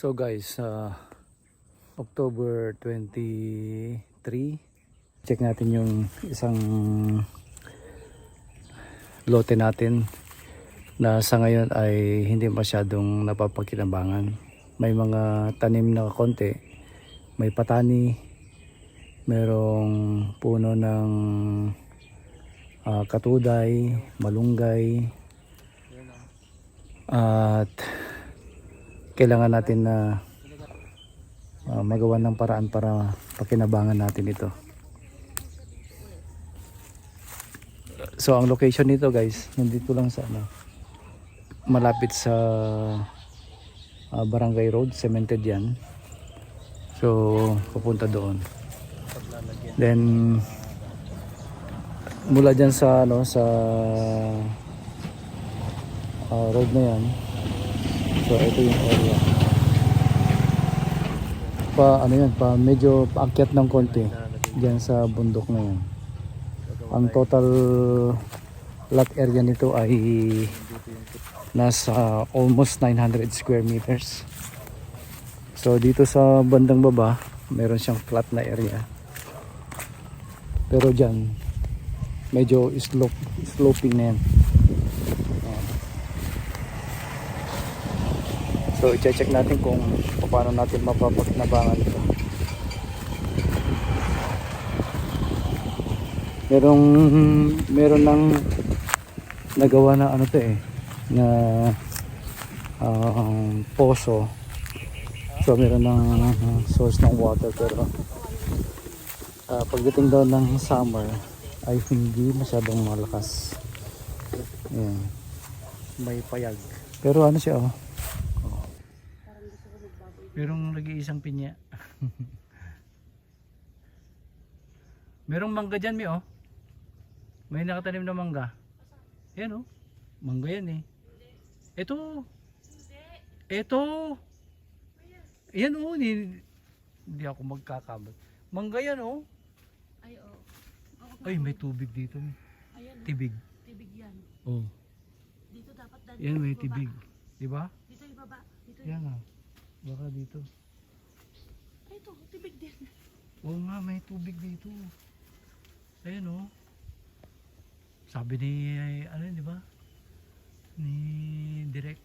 So guys, October 23, check natin yung isang lote natin na sa ngayon ay hindi masyadong napapakinabangan. May mga tanim na konti, may patani, merong puno ng katuday, malunggay, at kailangan natin na magawa ng paraan para pakinabangan natin ito. So ang location nito guys, nandito lang sa malapit sa Barangay Road, cemented yan. So pupunta doon. Then mula dyan sa sa road na yan. So ito yung area. Medyo paakyat ng konti diyan sa bundok na yan. Ang total lot area nito ay nasa almost 900 square meters. So dito sa bandang baba, meron siyang flat na area. Pero diyan medyo sloping na yan. So i-check natin kung paano natin mapapakinabangan ito. Meron ng nagawa na na poso. So meron ng source ng water, pero pagdating daw ng summer ay hindi masyadong malakas. Ayan. May payag. Pero siya merong nag-iisang pinya. Merong mangga dyan, may nakatanim na mangga. Yan mangga yan ito yan hindi ako magkakamot. Mangga yan ay may tubig dito tibig yan dito dapat yan may tibig, diba? Dito ibaba dito yan baka dito. Ay, ito, tibig din. Oo nga, may tubig dito. Ayan sabi ni, di ba? Ni Direk.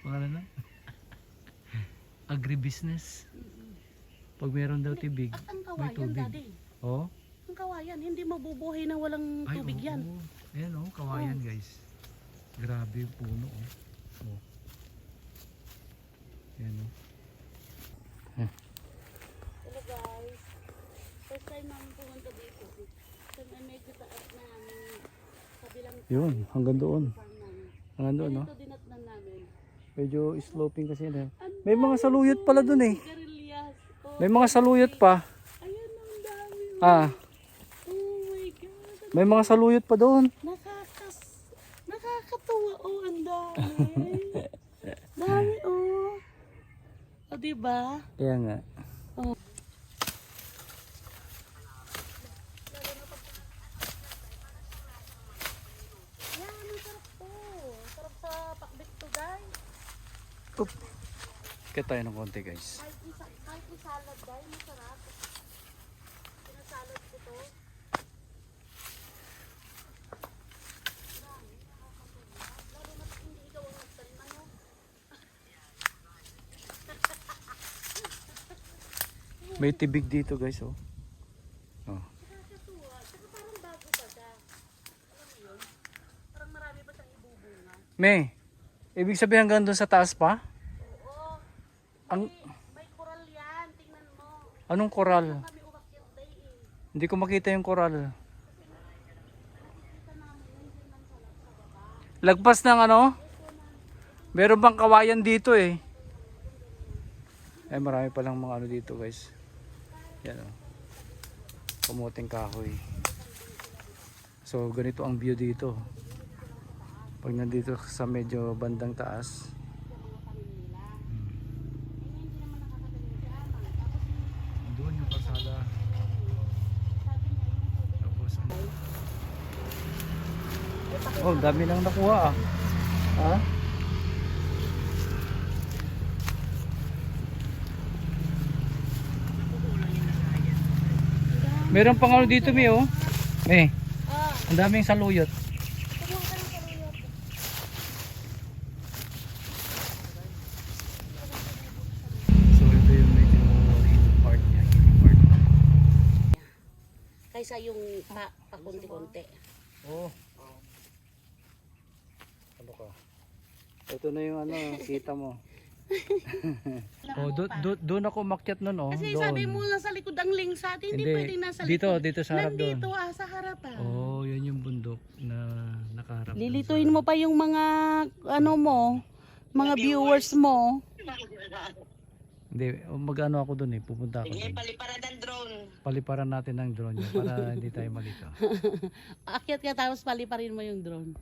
Pangalan na? Agribusiness. Pag meron daw tibig, at ang may kawayan, tubig. Daddy. Ang kawayan, hindi mabubuhay na walang tubig yan. Ayan kawayan guys. Grabe yung puno Ayan Hello guys. First time namin pumunta dito. So medyo taas na kabilang yun, hanggang doon. Hanggang doon ito dinatnan namin. Medyo sloping kasi may mga saluyot pala doon Garillas. May mga saluyot pa. Ayun, ang dami. Oh my God. May mga saluyot pa doon. Nakakatuwa. Ang dami. Dami diba? Kaya nga. Yan, masarap to. Sarap sa pakbit to, guys. Kaya tayo ng konti guys. Kahit salad, guys, masarap. Pinasalad ko to. Lalo na hindi ikaw ang nagtanim, May tibig dito guys Nakakatuwa. Saka parang bago pa siya. Alam mo yun? Parang marami pa siyang ibubunga. May, ibig sabihin hanggang doon sa taas pa? Oo. Ang, May koral yan. Tingnan mo. anong koral? Kami umakyat day Hindi ko makita yung koral. Nakikita namin yun din lang sa baba. Lagpas ng meron bang kawayan dito Ay marami palang mga dito guys. Yan kamuting kahoy. So ganito ang view dito. Pag nandito sa medyo bandang taas. Doon yung pasada. Tapos dami nang nakuha Ha? Meron pang ano dito, Mi, oh. Ah, Ang daming saluyot. kumuha ka ng saluyot. So ito yung medyo in part niya. In part. Kaysa yung pakunti-kunti. Oh. Ano ka? Ito na yung ano, kita mo. Oh, doon ako umakyat nun, oh. Kasi doon. sabi mo nasa likod ang lingsa, hindi pwedeng nasa Dito, likod. dito sa harap doon. Nandito sa harapan. Oh, yun yung bundok na nakaharap. doon Lilituin mo pa yung mga ano mo, mga viewers mo. Hindi, mag-ano ako doon eh, pupunta ako doon. Paliparan ng drone. Paliparan natin ng drone yun para hindi tayo malito. Akyat ka tapos paliparin mo yung drone.